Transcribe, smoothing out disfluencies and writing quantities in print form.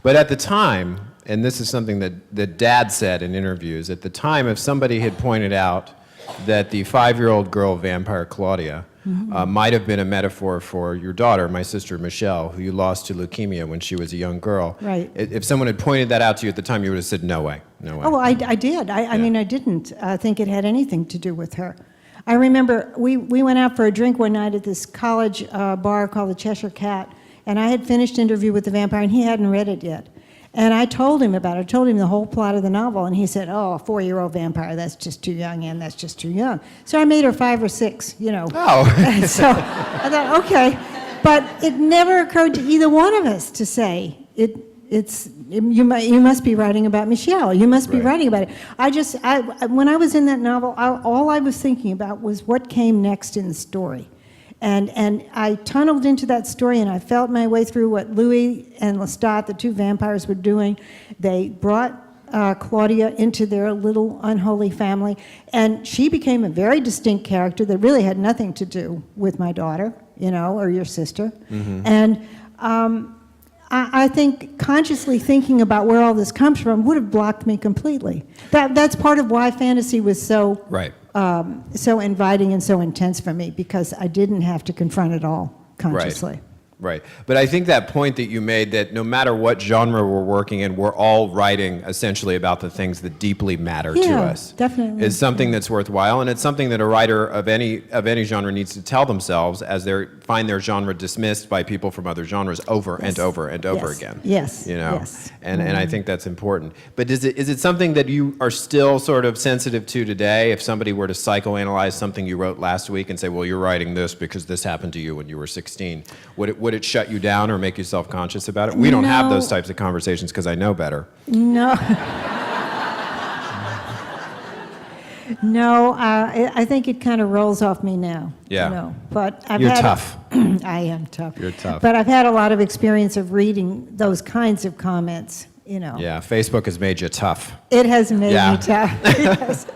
But at the time, and this is something that Dad said in interviews, at the time, if somebody had pointed out that the 5-year-old girl vampire Claudia might have been a metaphor for your daughter, my sister Michelle, who you lost to leukemia when she was a young girl. Right. If someone had pointed that out to you at the time, you would have said, no way, no way. Oh, well, I did. I mean, I didn't think it had anything to do with her. I remember we went out for a drink one night at this college bar called the Cheshire Cat, and I had finished Interview with the Vampire, and he hadn't read it yet. And I told him about it. I told him the whole plot of the novel, and he said, oh, a 4-year-old vampire, that's just too young, and that's just too young. So I made her 5 or 6, you know. Oh. And so I thought, okay. But it never occurred to either one of us to say, you must be writing about Michelle. You must be writing about it. When I was in that novel, all I was thinking about was what came next in the story. And I tunneled into that story, and I felt my way through what Louis and Lestat, the 2 vampires, were doing. They brought Claudia into their little unholy family, and she became a very distinct character that really had nothing to do with my daughter, you know, or your sister. Mm-hmm. And I think consciously thinking about where all this comes from would have blocked me completely. That's part of why fantasy was so so inviting and so intense for me, because I didn't have to confront it all consciously. Right. But I think that point that you made, that no matter what genre we're working in, we're all writing essentially about the things that deeply matter to us. Definitely. Is something that's worthwhile, and it's something that a writer of any genre needs to tell themselves as they find their genre dismissed by people from other genres over and over and over again. Yes. You know. Yes. And I think that's important. But is it something that you are still sort of sensitive to today? If somebody were to psychoanalyze something you wrote last week and say, well, you're writing this because this happened to you when you were 16, would it shut you down or make you self-conscious about it? We don't have those types of conversations because I know better. No. No, I think it kind of rolls off me now. Yeah. You know, but You're tough. I am tough. You're tough. But I've had a lot of experience of reading those kinds of comments, you know. Yeah, Facebook has made you tough. It has made me tough. Yes.